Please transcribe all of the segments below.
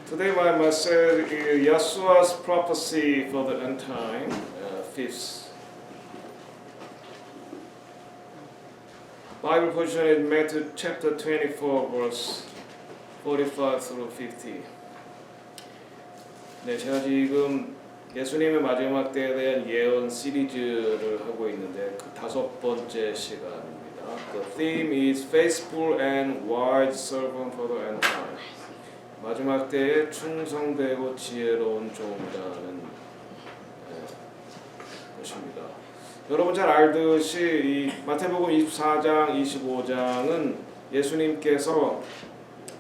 Today my message is Yeshua's prophecy for the end time, fifth. Bible portion is Matthew chapter 24, verse 45 through 50. 네, 제가 지금 예수님의 마지막 때에 대한 예언 시리즈를 하고 있는데 그 5번째 시간입니다. The theme is faithful and wise servant for the end time. 마지막 때에 충성되고 지혜로운 종이라는 것입니다. 여러분 잘 알듯이 이 마태복음 24장, 25장은 예수님께서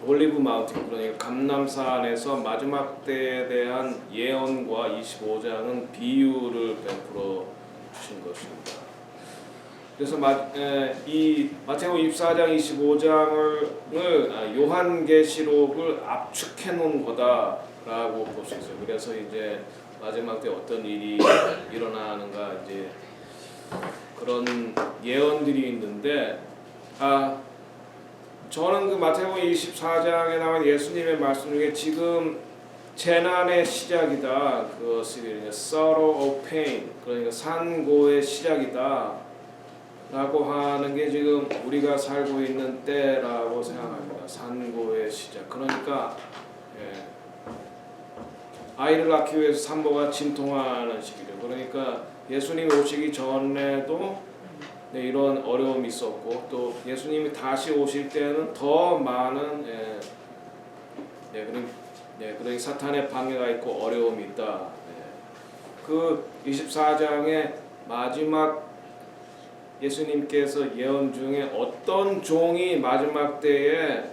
올리브 마운틴, 그러니까 감람산에서 마지막 때에 대한 예언과 25장은 비유를 베풀어 주신 것입니다. 그래서 이 마태복음 24장, 25장을 요한계시록을 압축해 놓은 거다라고 볼 수 있어요. 그래서 이제 마지막 때 어떤 일이 일어나는가 이제 그런 예언들이 있는데 저는 그 마태복음 24장에 나온 예수님의 말씀 중에 지금 재난의 시작이다. 그것이 sorrow of pain, 그러니까 산고의 시작이다. 라고 하는 게 지금 우리가 살고 있는 때라고 생각합니다. 산고의 시작. 그러니까 아이를 낳기 위해서 산모가 진통하는 시기죠. 그러니까 예수님이 오시기 전에도 이런 어려움이 있었고 또 예수님이 다시 오실 때는 더 많은 그러니까 사탄의 방해가 있고 어려움이 있다. 그 24장의 마지막 예수님께서 예언 중에 어떤 종이 마지막 때에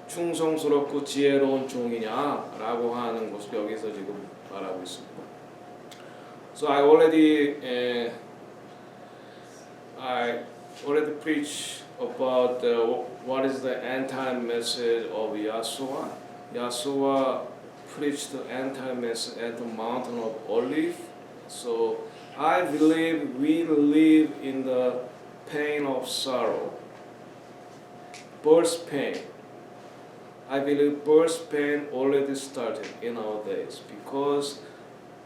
충성스럽고 지혜로운 종이냐라고 하는 것을 여기서 지금 말하고 있습니다. So I already preached about what is the end time message of Yeshua. Yeshua preached the end time message at the mountain of Olives. So I believe we live in the pain of sorrow, birth pain. I believe birth pain already started in our days because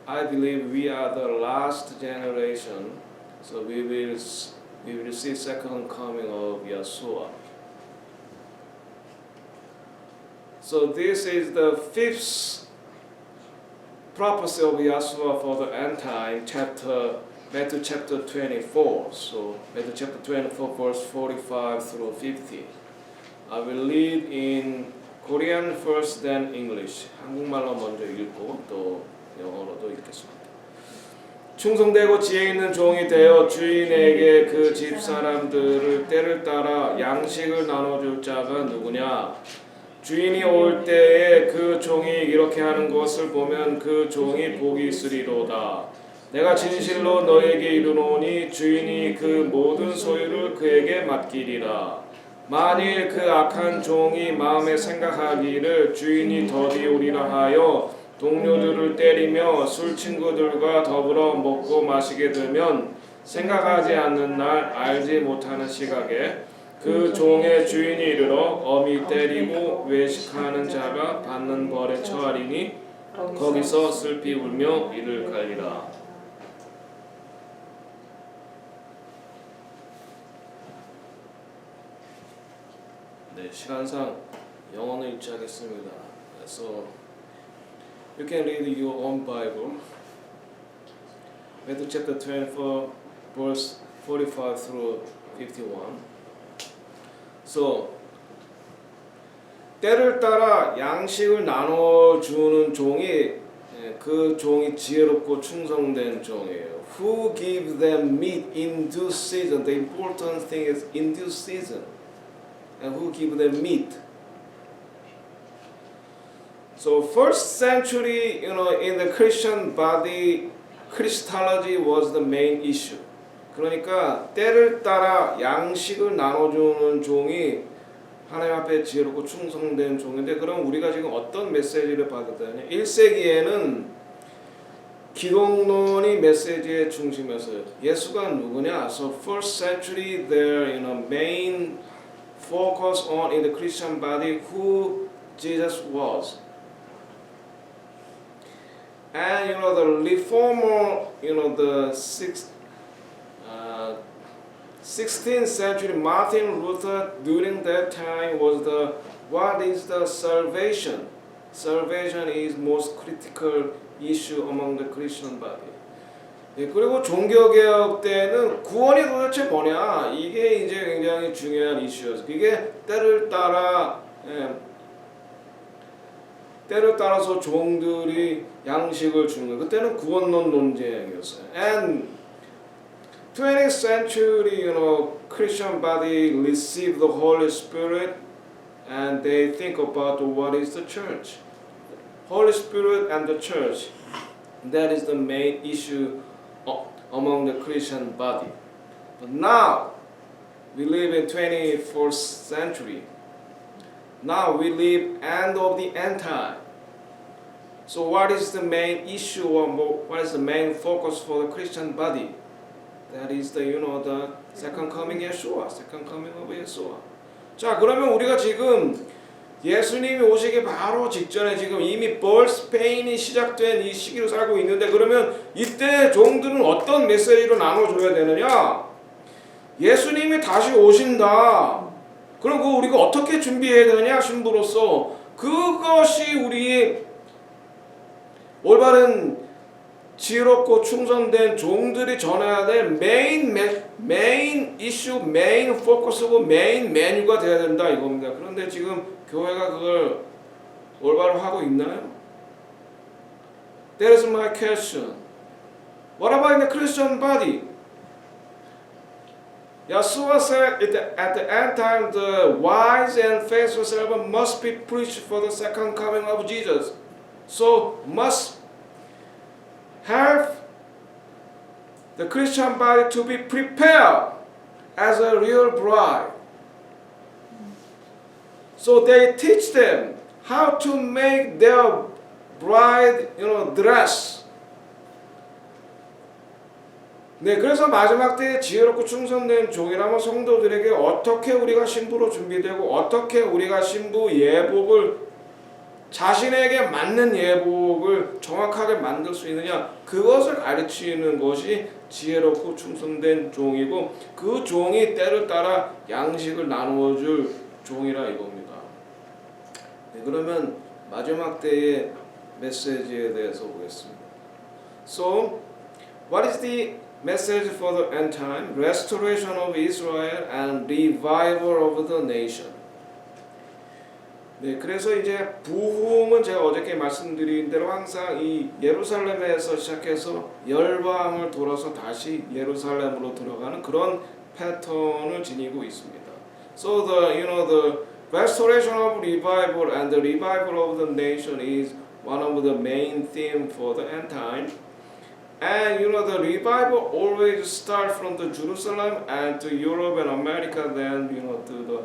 I believe we are the last generation, so we will see second coming of Yeshua. So this is the fifth prophecy of Yeshua for the end time, Matthew chapter 24. So Matthew chapter 24, verse 45 through 50. I will read in Korean first, then English. 한국말로 먼저 읽고 또 영어로도 읽겠습니다. 충성되고 지혜 있는 종이 되어 주인에게 그 집 사람들을 때를 따라 양식을 나눠줄 자가 누구냐? 주인이 올 때에 그 종이 이렇게 하는 것을 보면 그 종이 복이 있으리로다. 내가 진실로 너에게 이르노니 주인이 그 모든 소유를 그에게 맡기리라. 만일 그 악한 종이 마음에 생각하기를 주인이 더디오리라 하여 동료들을 때리며 술 친구들과 더불어 먹고 마시게 되면 생각하지 않는 날 알지 못하는 시각에 그 종의 주인이 이르러 엄히 때리고 외식하는 자가 받는 벌에 처하리니 거기서 슬피 울며 이를 갈리라. 네, 시간상 영어는 읽지 하겠습니다. So you can read your own Bible. Matthew chapter 24, verse 45 through 51. So 때를 따라 양식을 나눠주는 종이 그 종이 지혜롭고 충성된 종이에요. Who gives them meat in due season? The important thing is in due season. And who give them meat? So first century, in the Christian body, Christology was the main issue. 그러니까 때를 따라 양식을 나눠주는 종이 하나님 앞에 지혜롭고 충성된 종인데 그럼 우리가 지금 어떤 메시지를 받았다냐? 1세기에는 기독론이 메시지의 중심이었어요. 예수가 누구냐? So first century their main focus on in the Christian body who Jesus was. And the reformer, the 16th century Martin Luther during that time was what is the salvation? Salvation is most critical issue among the Christian body. 예, 그리고 종교개혁 때는 구원이 도대체 뭐냐? 이게 이제 굉장히 중요한 이슈였어요. 이게 때를 따라서 종들이 양식을 주는 거예요. 그때는 구원론 논쟁이었어요. And 20th century, Christian body receive the Holy Spirit and they think about what is the church. Holy Spirit and the church. That is the main issue among the Christian body. But now, we live in 21st century. Now we live end of the end time. So what is the main issue or what is the main focus for the Christian body? That is the second coming Yeshua, second coming of Yeshua. 자, 그러면 우리가 지금 예수님이 오시기 바로 직전에 지금 이미 벌스 페인이 시작된 이 시기로 살고 있는데 그러면 이때 종들은 어떤 메시지로 나눠줘야 되느냐? 예수님이 다시 오신다. 그럼 우리가 어떻게 준비해야 되느냐? 신부로서 그것이 우리 올바른 지혜롭고 충성된 종들이 전해야 될 메인 이슈, 메인 포커스고 메인 메뉴가 돼야 된다 이겁니다. 그런데 지금 교회가 그걸 올바로 하고 있나요? That is my question. What about in the Christian body? Yeshua said at the end time the wise and faithful servant must be preached for the second coming of Jesus. So must have the Christian body to be prepared as a real bride. So they teach them how to make their bride, dress. 네, 그래서 마지막 때에 지혜롭고 충성된 종이라면 성도들에게 어떻게 우리가 신부로 준비되고 어떻게 우리가 신부 예복을 자신에게 맞는 예복을 정확하게 만들 수 있느냐 그것을 가르치는 것이 지혜롭고 충성된 종이고 그 종이 때를 따라 양식을 나누어줄 종이라 이겁니다. 네, 그러면 마지막 때의 메시지에 대해서 보겠습니다. So, what is the message for the end time? Restoration of Israel and revival of the nation. 네, 그래서 이제 부흥은 제가 어저께 말씀드린 대로 항상 이 예루살렘에서 시작해서 열방을 돌아서 다시 예루살렘으로 들어가는 그런 패턴을 지니고 있습니다. So the restoration of revival and the revival of the nation is one of the main theme for the end time. And the revival always start from the Jerusalem and to Europe and America, then to the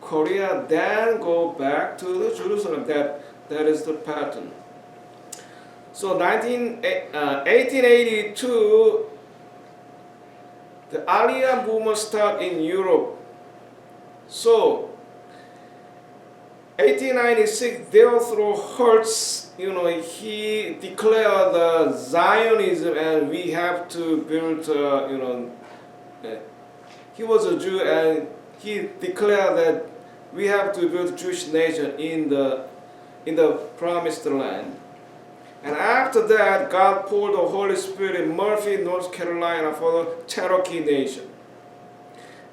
Korea, then go back to the Jerusalem. That is the pattern. So 1882, the Aliyah movement start in Europe. So 1896, Theodore Hertz, he declared the Zionism, and we have to build. He was a Jew, and he declared that we have to build a Jewish nation in the promised land. And after that, God poured the Holy Spirit in Murphy, North Carolina, for the Cherokee nation.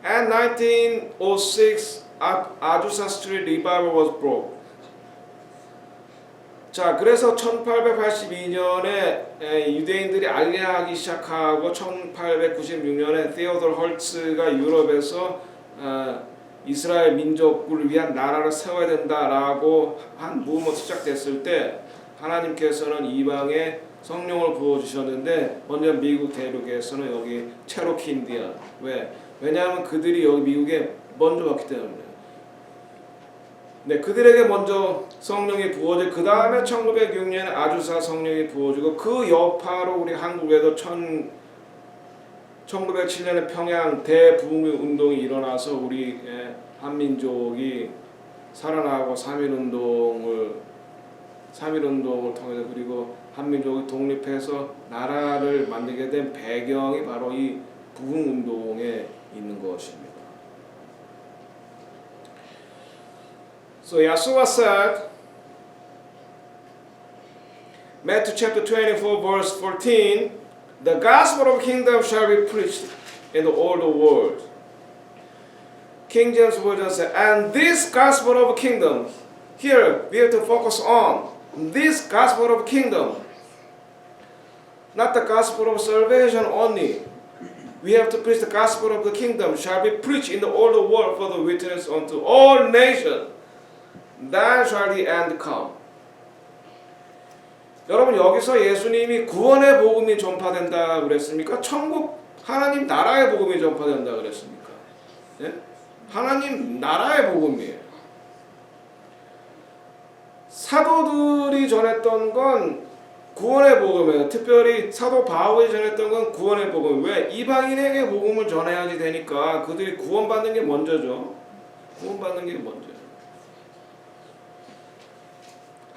And 1906, Azusa Street revival was brought. 자, 그래서 1882년에 유대인들이 알리하기 시작하고 1896년에 테오도르 헐츠가 유럽에서 이스라엘 민족을 위한 나라를 세워야 된다라고 한 무브먼트 시작됐을 때 하나님께서는 이방에 성령을 부어주셨는데 먼저 미국 대륙에서는 여기 체로키 인디안 왜냐하면 그들이 여기 미국에 먼저 왔기 때문에 네, 그들에게 먼저 성령이 부어지고 그 다음에 1906년에 아주사 성령이 부어지고 그 여파로 우리 한국에도 1907년에 평양 대부흥운동이 일어나서 우리 한민족이 살아나고 3.1운동을 통해서 그리고 한민족이 독립해서 나라를 만들게 된 배경이 바로 이 부흥운동에 있는 것입니다. So Yeshua said, Matthew chapter 24 verse 14, the gospel of kingdom shall be preached in all the world. King James Version says, and this gospel of kingdom, here we have to focus on this gospel of kingdom, not the gospel of salvation only. We have to preach the gospel of the kingdom shall be preached in all the world for the witness unto all nations. Then shall the end come. 여러분 여기서 예수님이 구원의 복음이 전파된다 그랬습니까? 천국 하나님 나라의 복음이 전파된다 그랬습니까? 예? 하나님 나라의 복음이에요. 사도들이 전했던 건 구원의 복음이에요. 특별히 사도 바울이 전했던 건 구원의 복음. 왜? 이방인에게 복음을 전해야지 되니까 그들이 구원받는 게 먼저죠. 구원받는 게 먼저예요.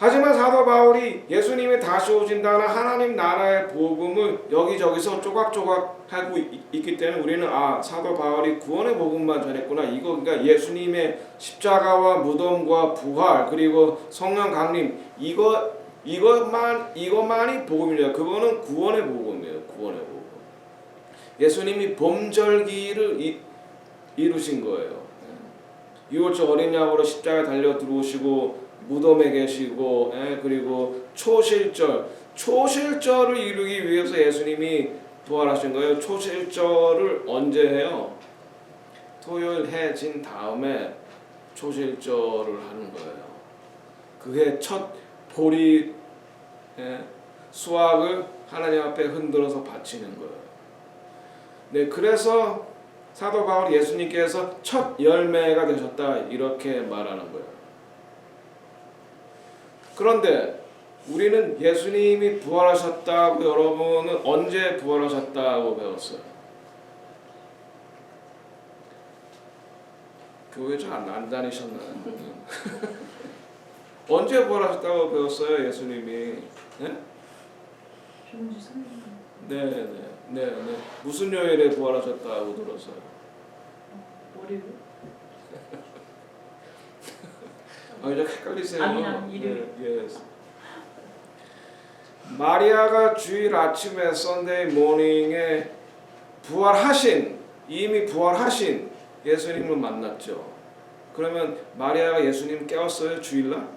하지만 사도 바울이 예수님이 다시 오신다는 하나님 나라의 복음을 여기저기서 조각조각 하고 있기 때문에 우리는 사도 바울이 구원의 복음만 전했구나. 이거 그러니까 예수님의 십자가와 무덤과 부활 그리고 성령 강림 이것만이 복음이냐. 그거는 구원의 복음이에요. 구원의 복음. 예수님이 범절기를 이루신 거예요. 6월절 어린 양으로 십자가에 달려 들어오시고 무덤에 계시고 그리고 초실절을 이루기 위해서 예수님이 부활하신 거예요. 초실절을 언제 해요? 토요일 해 진 다음에 초실절을 하는 거예요. 그게 첫 보리 수확을 하나님 앞에 흔들어서 바치는 거예요. 네, 그래서 사도 바울 예수님께서 첫 열매가 되셨다 이렇게 말하는 거예요. 그런데 우리는 예수님이 부활하셨다고 여러분은 언제 부활하셨다고 배웠어요? 교회 잘 안 다니셨나요? 언제 부활하셨다고 배웠어요, 예수님이? 네? 네. 무슨 요일에 부활하셨다고 들었어요? 월요일? 이제 헷갈리세요. 아니야, 일요일. 예. 마리아가 주일 아침에 Sunday morning에 이미 부활하신 예수님을 만났죠. 그러면 마리아가 예수님 깨웠어요, 주일날?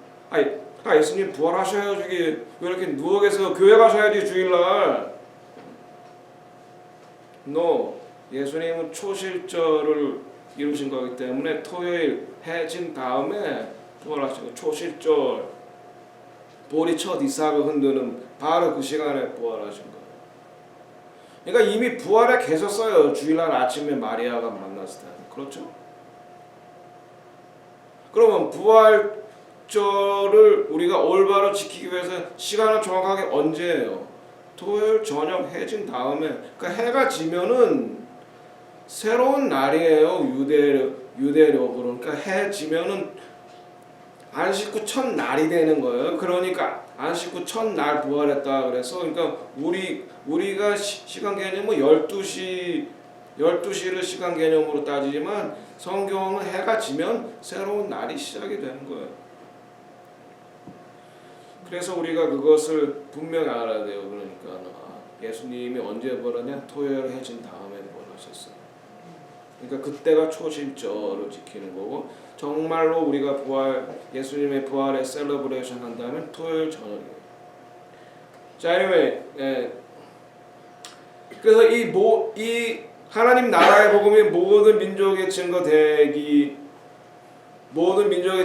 예수님 부활하셔야지 왜 이렇게 누워 계세요? 교회 가셔야지 주일날. No, 예수님은 초실절을 이루신 거기 때문에 토요일 해진 다음에 부활하시고 초실절 보리 첫 이삭을 흔드는 바로 그 시간에 부활하신 거예요. 그러니까 이미 부활에 계셨어요. 주일날 아침에 마리아가 만났을 때. 그렇죠? 그러면 부활절을 우리가 올바로 지키기 위해서 시간을 정확하게 언제예요? 토요일 저녁 해진 다음에. 그러니까 해가 지면은 새로운 날이에요. 유대력으로. 그러니까 해 지면은 안식 후 첫 날이 되는 거예요. 그러니까 안식 후 첫 날 부활했다 그래서 그러니까 우리가 시간 개념은 12시를 시간 개념으로 따지지만 성경은 해가 지면 새로운 날이 시작이 되는 거예요. 그래서 우리가 그것을 분명히 알아야 돼요. 그러니까 예수님이 언제 부활하냐? 토요일 해진 다음에 부활하셨어요. 그러니까 그때가 초실절을 지키는 거고 정말로 우리가 예수님의 부활의 셀러브레이션 한다면 토요일 저녁이에요. 자, anyway, 그래서 이 하나님 나라의 복음이 모든 민족의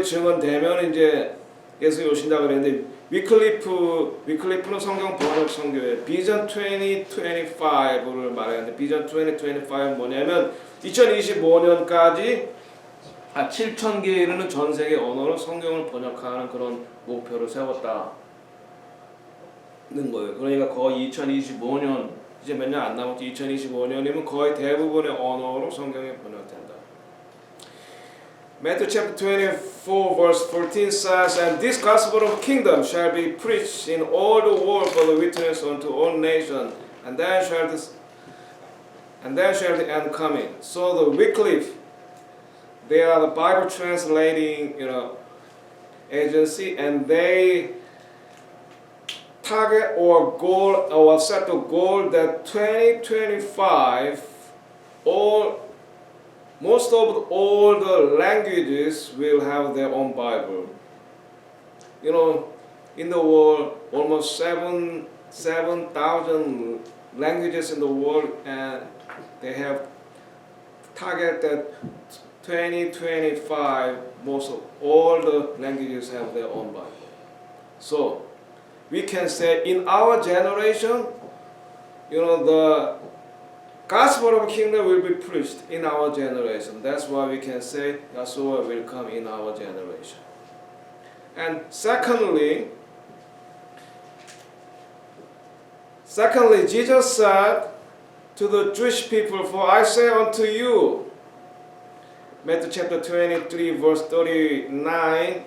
증언되면 이제 예수님이 오신다 그랬는데 위클리프는 성경 번역 선교회 비전 2025를 말하는데 비전 2025는 뭐냐면 2025년까지 7,000개에 이르는 전 세계 언어로 성경을 번역하는 그런 목표를 세웠다는 거예요. 그러니까 거의 2025년 이제 몇 년 안 남았지 2025년이면 거의 대부분의 언어로 성경이 번역된다. Matthew chapter 24 verse 14 says, and this gospel of kingdom shall be preached in all the world for the witness unto all nations, and then shall the end come in. So the Wycliffe, they are the Bible translating, agency, and they target or goal or set the goal that 2025 most of all the languages will have their own Bible. In the world, almost 7,000 languages in the world, and they have target that 2025 most of all the languages have their own Bible. So we can say in our generation, the gospel of kingdom will be preached in our generation. That's why we can say Yeshua will come in our generation. And secondly, Jesus said to the Jewish people, for I say unto you, Matthew chapter 23 verse 39,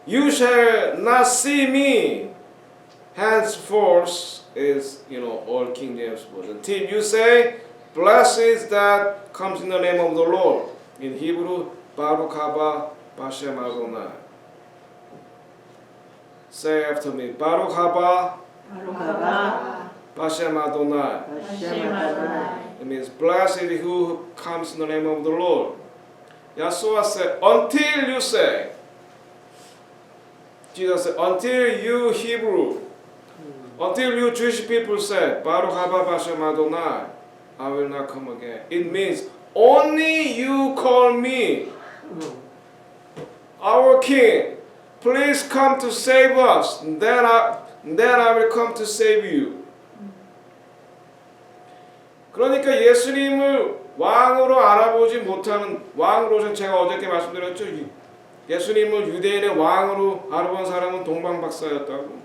you shall not see me henceforth is, all King James Version. Until you say, blessed is that comes in the name of the Lord. In Hebrew, Baruch haba Bashem Adonai. Say after me, Baruch haba Bashem Adonai. It means blessed is who comes in the name of the Lord. Yeshua said, until you say, Jesus said, until you Hebrew, until you Jewish people say, Baruch haba Bashem Adonai, I will not come again. It means only you call me, our King. Please come to save us. Then I will come to save you. 그러니까 예수님을 왕으로 알아보지 못하는 왕으로서 제가 어저께 말씀드렸죠. 예수님을 유대인의 왕으로 알아본 사람은 동방박사였다고.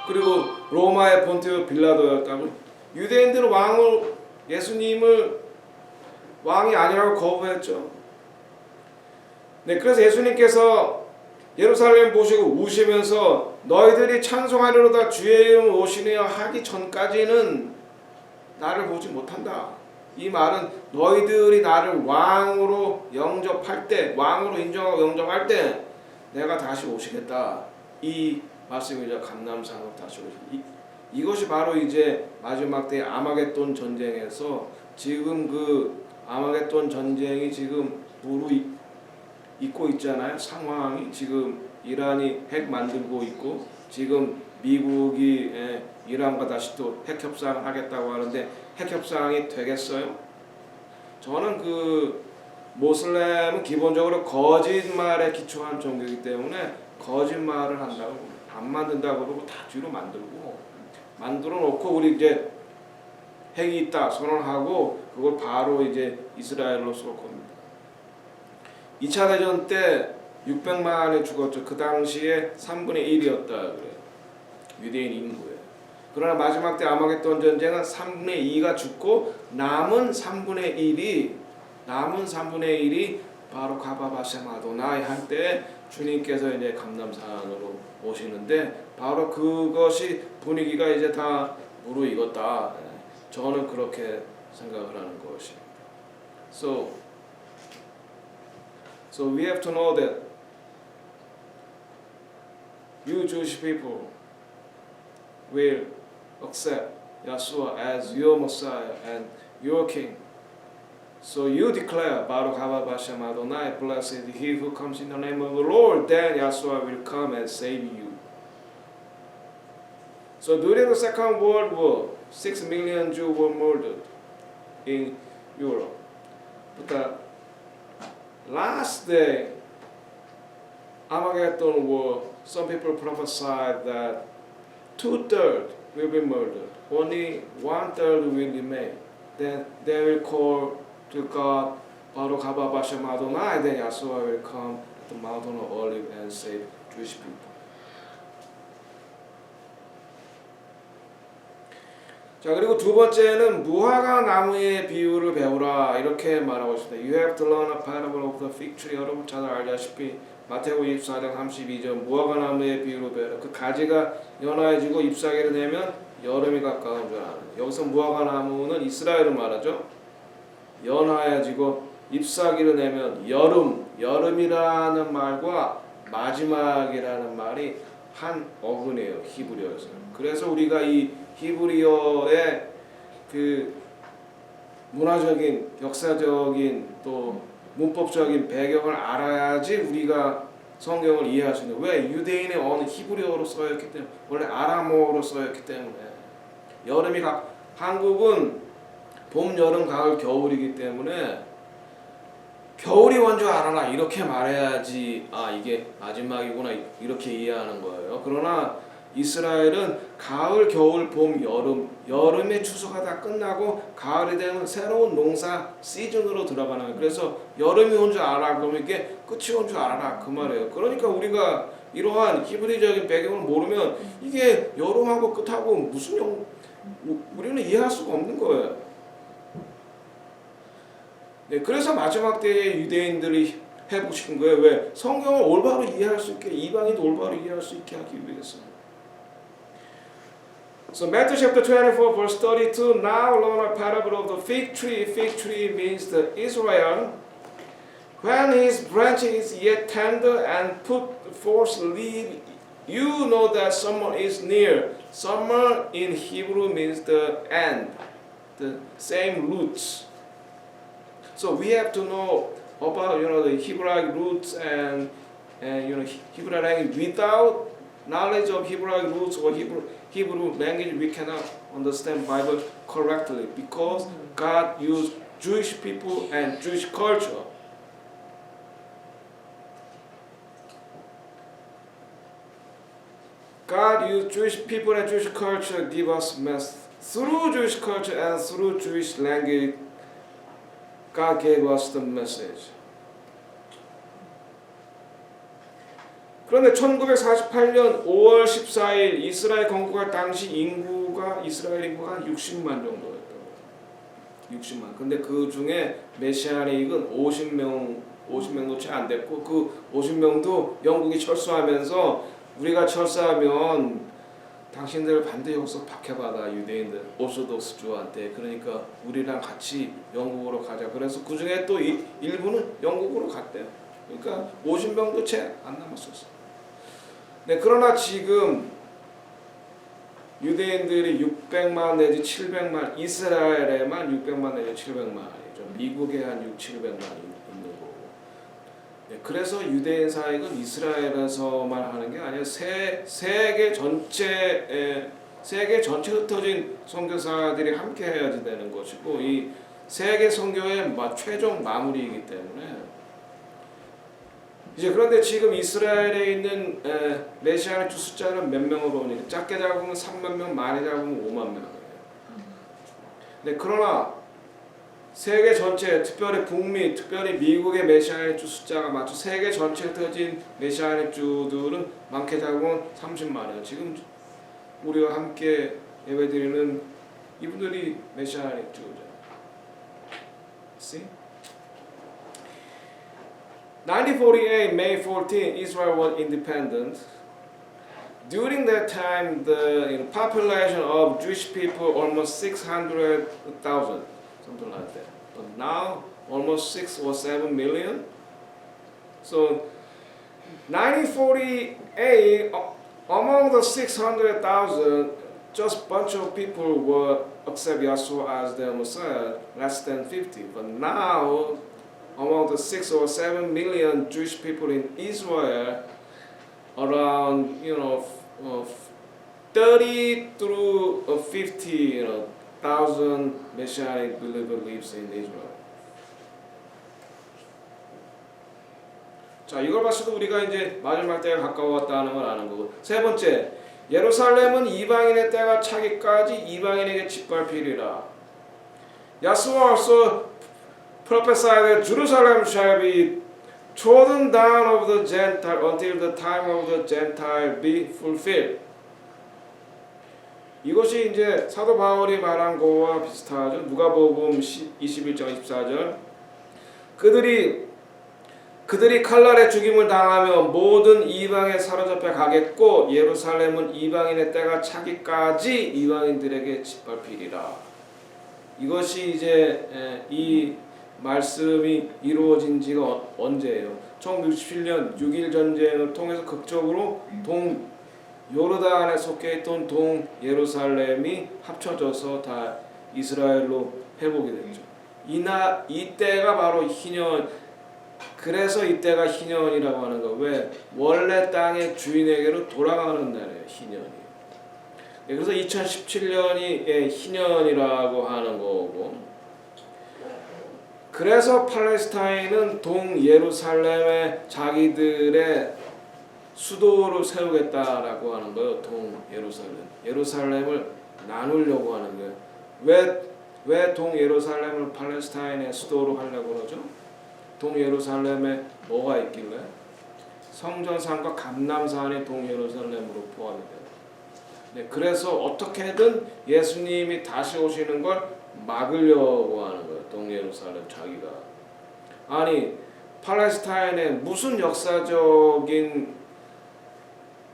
그리고 로마의 본티오 빌라도였다고. 유대인들은 예수님을 왕이 아니라고 거부했죠. 네, 그래서 예수님께서 예루살렘 보시고 우시면서 너희들이 찬송하리로다 주의 이름 오시며 하기 전까지는 나를 보지 못한다. 이 말은 너희들이 나를 왕으로 영접할 때, 왕으로 인정하고 영접할 때 내가 다시 오시겠다. 이 말씀이죠. 감람산으로 다시 오시겠다. 이것이 바로 이제 마지막 때 아마겟돈 전쟁에서 지금 그 아마겟돈 전쟁이 지금 무르익고 있잖아요. 상황이 지금 이란이 핵 만들고 있고 지금 미국이 이란과 다시 또 핵 협상을 하겠다고 하는데 핵 협상이 되겠어요? 저는 그 모슬렘은 기본적으로 거짓말에 기초한 종교이기 때문에 거짓말을 한다고 안 만든다고 그러고 다 뒤로 만들어 놓고 우리 이제 핵이 있다 선언하고 그걸 바로 이제 이스라엘로 쏠 겁니다. 2차 대전 때 600만이 죽었죠. 그 당시에 3분의 1이었다 그래요. 유대인 인구에. 그러나 마지막 때 아마겟돈 전쟁은 3분의 2가 죽고 남은 3분의 1이 바로 가바바셈 아도나이 할 때 주님께서 이제 감람산으로 오시는데 바로 그것이 분위기가 이제 다 무르익었다. 저는 그렇게 생각을 하는 것입니다. So we have to know that you Jewish people will accept Yeshua as your Messiah and your King. So you declare, Baruch haba Bashem Adonai, blessed is he who comes in the name of the Lord, then Yeshua will come and save you. So during the Second World War, 6 million Jews were murdered in Europe. But the last day, Armageddon war, some people prophesied that 2/3 will be murdered. Only 1/3 will remain. Then they will call to God, Baruch haba Bashem Adonai. Then Yeshua will come at the mountain of Olive and save Jewish people. 자, 그리고 두 번째는 무화과 나무의 비유를 배우라 이렇게 말하고 있습니다. You have to learn a parable of the fig tree. 여러분 잘 알다시피 마태복음 24장 32절 무화과 나무의 비유를 배우라. 그 가지가 연화해지고 잎사귀를 내면 여름이 가까운 줄 아는. 여기서 무화과 나무는 이스라엘을 말하죠. 연화해지고 잎사귀를 내면 여름이라는 말과 마지막이라는 말이 한 어근이에요. 히브리어에서. 그래서 우리가 이 히브리어의 그 문화적인, 역사적인 또 문법적인 배경을 알아야지 우리가 성경을 이해할 수 있는. 왜? 유대인의 언어 히브리어로 써였기 때문에, 원래 아람어로 써였기 때문에. 한국은 봄, 여름, 가을, 겨울이기 때문에 겨울이 온 줄 알아라 이렇게 말해야지 이게 마지막이구나 이렇게 이해하는 거예요. 그러나 이스라엘은 가을, 겨울, 봄, 여름의 추수가 다 끝나고 가을이 되면 새로운 농사 시즌으로 들어가는 거예요. 그래서 여름이 온 줄 알아 그러면 이게 끝이 온 줄 알아라 그 말이에요. 그러니까 우리가 이러한 히브리적인 배경을 모르면 이게 여름하고 끝하고 무슨 우리는 이해할 수가 없는 거예요. 네, 그래서 마지막 때에 유대인들이 해보고 싶은 거예요. 왜? 성경을 올바로 이해할 수 있게, 이방인도 올바로 이해할 수 있게 하기 위해서. So Matthew chapter 24 verse 32, now learn a parable of the fig tree. Fig tree means the Israel. When his branch is yet tender and put forth leaf, you know that summer is near. Summer in Hebrew means the end, the same roots. So we have to know about the Hebraic roots and Hebrew language. Without knowledge of Hebraic roots or Hebrew language, we cannot understand Bible correctly because God used Jewish people and Jewish culture. God used Jewish people and Jewish culture to give us message. Through Jewish culture and through Jewish language, God gave us the message. 그런데 1948년 5월 14일 이스라엘 건국할 당시 이스라엘 인구가 한 60만 정도였다고. 60만. 근데 그 중에 메시아닉은 50명도 채 안 됐고 그 50명도 영국이 철수하면서 우리가 철수하면 당신들 반대 여기서 박해받아 유대인들 오소독스주한테. 그러니까 우리랑 같이 영국으로 가자. 그래서 그 중에 또 일부는 영국으로 갔대요. 그러니까 50명도 채 안 남았었어. 네, 그러나 지금 유대인들이 600만 내지 700만, 이스라엘에만 600만 내지 700만이죠. 미국에 한 700만이 있는 거고. 네, 그래서 유대인 사역은 이스라엘에서만 하는 게 아니라 세계 전체에 흩어진 선교사들이 함께 해야지 되는 것이고, 이 세계 선교의 최종 마무리이기 때문에 이제 그런데 지금 이스라엘에 있는 메시아의 주 숫자는 몇 명으로 오니까 작게 잡으면 3만 명, 많이 잡으면 5만 명이에요. 네, 그러나 세계 전체, 특별히 북미, 특별히 미국의 메시아의 주 숫자가 맞죠. 세계 전체에 흩어진 메시아의 주들은 많게 잡으면 30만이에요. 지금 우리와 함께 예배드리는 이분들이 메시아의 주죠. See? 1948, May 14, Israel was independent. During that time, the population of Jewish people almost 600,000, something like that. But now, almost 6 or 7 million. So, 1948, among the 600,000, just a bunch of people were accept Yahshua as their Messiah, less than 50. But now, among the 6 or 7 million Jewish people in Israel, around 30 through 50 thousand Messianic believer lives in Israel. 자, 이걸 봤을 때 우리가 이제 마지막 때가 가까웠다는 걸 아는 거고. 세 번째, 예루살렘은 이방인의 때가 차기까지 이방인에게 짓밟히리라. Yahshua also prophesied that Jerusalem shall be trodden down of the Gentile until the time of the Gentile be fulfilled. 이것이 이제 사도 바울이 말한 거와 비슷하죠. 누가복음 21장 24절. 그들이 칼날에 죽임을 당하며 모든 이방에 사로잡혀 가겠고 예루살렘은 이방인의 때가 차기까지 이방인들에게 짓밟히리라. 이것이 이제 이 말씀이 이루어진 지가 언제예요? 1967년 6.1 전쟁을 통해서 극적으로 동 요르단에 속해 있던 동 예루살렘이 합쳐져서 다 이스라엘로 회복이 됐죠. 이때가 바로 희년. 그래서 이때가 희년이라고 하는 거. 왜? 원래 땅의 주인에게로 돌아가는 날이에요. 희년이. 그래서 2017년이 희년이라고 하는 거고. 그래서 팔레스타인은 동 예루살렘에 자기들의 수도를 세우겠다라고 하는 거예요. 동 예루살렘을 나누려고 하는 거예요. 왜 동 예루살렘을 팔레스타인의 수도로 하려고 그러죠? 동 예루살렘에 뭐가 있길래? 성전산과 감람산이 동 예루살렘으로 포함이 돼요. 네, 그래서 어떻게든 예수님이 다시 오시는 걸 막으려고 하는 거예요. 동 예루살렘 자기가. 아니 팔레스타인에 무슨 역사적인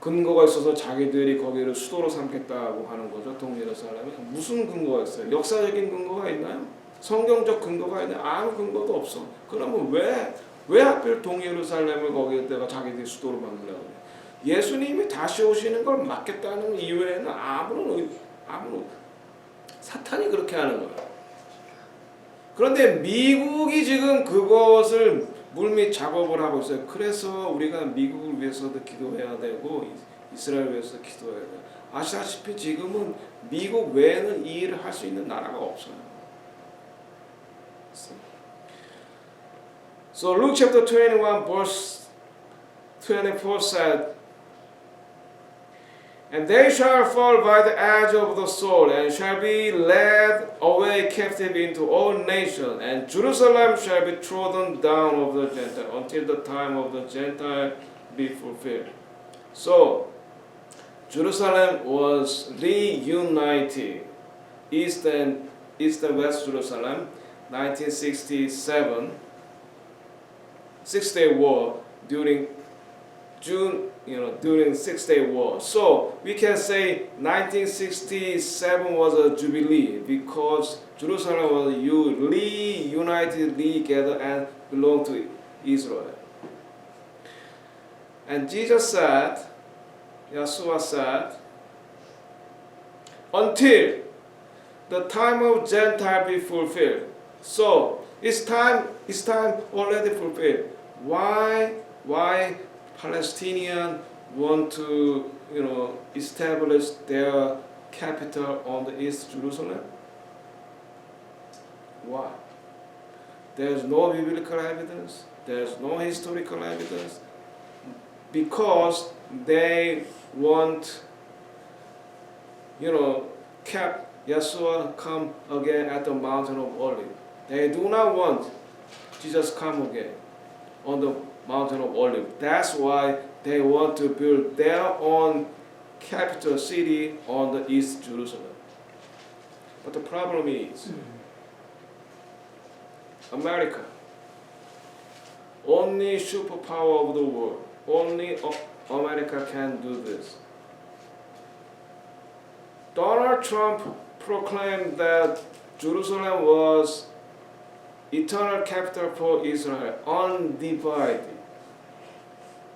근거가 있어서 자기들이 거기를 수도로 삼겠다고 하는 거죠. 동 예루살렘에 무슨 근거가 있어요? 역사적인 근거가 있나요? 성경적 근거가 있나요? 아무 근거도 없어. 그러면 왜 하필 동 예루살렘을 거기에다가 자기들이 수도로 만들려고 해요? 예수님이 다시 오시는 걸 막겠다는 이외에는 아무런 사탄이 그렇게 하는 거예요. 그런데 미국이 지금 그것을 물밑 작업을 하고 있어요. 그래서 우리가 미국을 위해서도 기도해야 되고 이스라엘 위해서 기도해야 돼요. 아시다시피 지금은 미국 외에는 이 일을 할 수 있는 나라가 없어요. So Luke chapter 21 verse 24 said, And they shall fall by the edge of the sword, and shall be led away captive into all nations, and Jerusalem shall be trodden down of the Gentile, until the time of the Gentile be fulfilled. So, Jerusalem was reunited, East and West Jerusalem, 1967, Six-Day War during during Six-Day War. So we can say 1967 was a jubilee because Jerusalem was reunited, together, and belonged to Israel. And Jesus said, Yeshua said, until the time of Gentile be fulfilled. So it's time already fulfilled. Why Palestinians want to establish their capital on the East Jerusalem? Why? There's no biblical evidence. There's no historical evidence. Because they want Yeshua come again at the mountain of Olives. They do not want Jesus come again on the mountain of Olives. That's why they want to build their own capital city on the East Jerusalem. But the problem is, America, only superpower of the world, only America can do this. Donald Trump proclaimed that Jerusalem was eternal capital for Israel, undivided.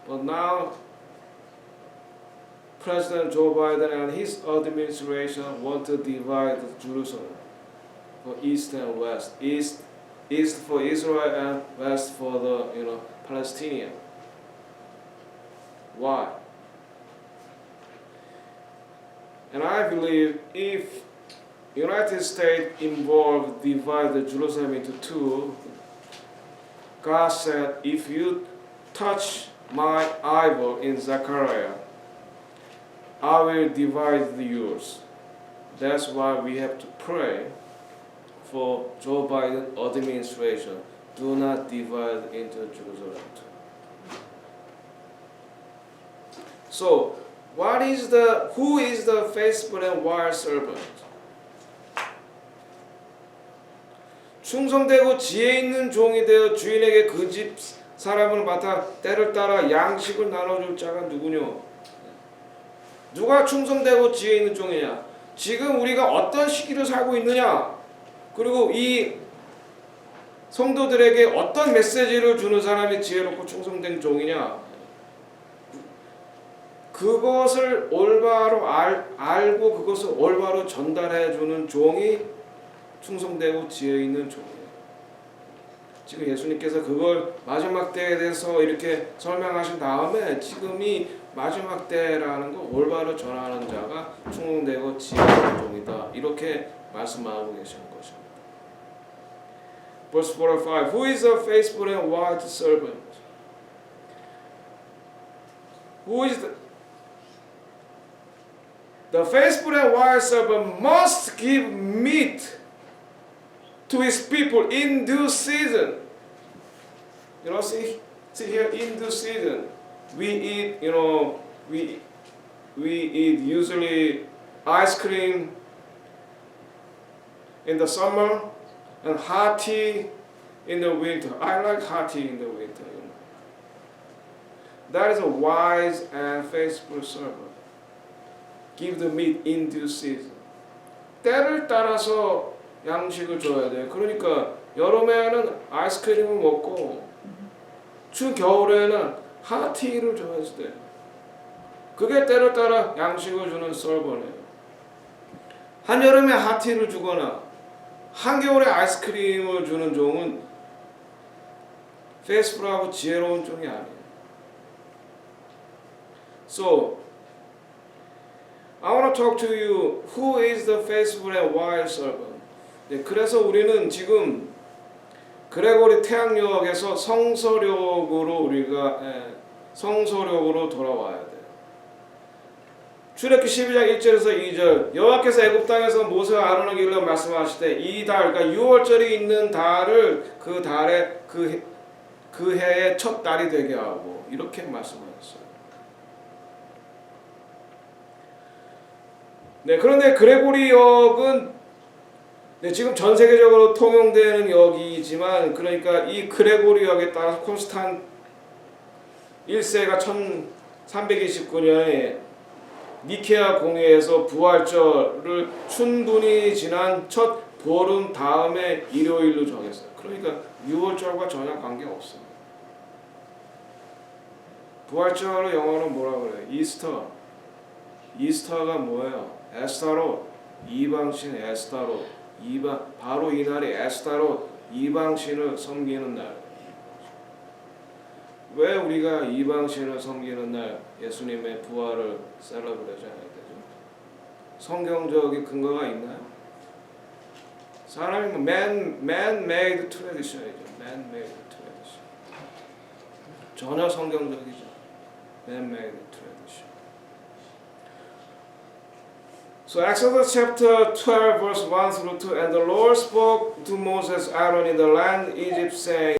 But now, President Joe Biden and his administration want to divide Jerusalem for East and West. East for Israel and West for the Palestinian. Why? And I believe if United States involved divide Jerusalem into two, God said, if you touch my eyeball in Zechariah, I will divide yours. That's why we have to pray for Joe Biden administration. Do not divide into Jerusalem. So who is the faithful and wise servant? 충성되고 지혜 있는 종이 되어 주인에게 그 집 사람을 맡아 때를 따라 양식을 나눠줄 자가 누구뇨? 누가 충성되고 지혜 있는 종이냐? 지금 우리가 어떤 시기를 살고 있느냐? 그리고 이 성도들에게 어떤 메시지를 주는 사람이 지혜롭고 충성된 종이냐? 그것을 올바로 알고 그것을 올바로 전달해 주는 종이 충성되고 지혜 있는 종이에요. 지금 예수님께서 그걸 마지막 때에 대해서 이렇게 설명하신 다음에 지금 이 마지막 때라는 거 올바로 전하는 자가 충성되고 지혜 있는 종이다. 이렇게 말씀하고 계시는 것입니다. Verse 4 and 5. Who is a faithful and wise servant? Who is the faithful and wise servant must give meat to his people in due season. You know, see here, in due season. We eat, we eat usually ice cream in the summer and hot tea in the winter. I like hot tea in the winter. That is a wise and faithful servant. Give the meat in due season. 때를 따라서 양식을 줘야 돼. 그러니까 여름에는 아이스크림을 먹고 겨울에는 핫티를 줘야지 돼. 그게 때를 따라 양식을 주는 서버네요. 한여름에 핫티를 주거나 한겨울에 아이스크림을 주는 종은 페이스풀하고 지혜로운 종이 아니에요. So, I want to talk to you. Who is the faithful and wise servant? 네, 그래서 우리는 지금 그레고리 태양력에서 성서력으로 성서력으로 돌아와야 돼요. 출애굽기 12장 1절에서 2절 여호와께서 애굽 땅에서 모세와 아론에게 일러 말씀하실 때 이 달, 그러니까 6월절이 있는 달을 그 달에 그 해의 첫 달이 되게 하고 이렇게 말씀하셨어요. 네, 그런데 그레고리 역은 지금 전 세계적으로 통용되는 역이지만 그러니까 이 그레고리 역에 따라서 콘스탄 1세가 1329년에 니케아 공회에서 부활절을 춘분이 지난 첫 보름 다음에 일요일로 정했어요. 그러니까 6월절과 전혀 관계없어요. 부활절을 영어로 뭐라 그래요? 이스터. 이스터가 뭐예요? 에스타롯. 이방신 에스타롯. 바로 이 날이 에스타롯. 이방신을 섬기는 날. 왜 우리가 이방신을 섬기는 날 예수님의 부활을 셀러브레이션 해야 되죠? 성경적인 근거가 있나요? 사람이 man-made tradition이죠. man-made tradition. 전혀 성경적이죠. man-made tradition. So Exodus chapter 12 verse 1 through 2. And the Lord spoke to Moses, Aaron in the land Egypt, saying,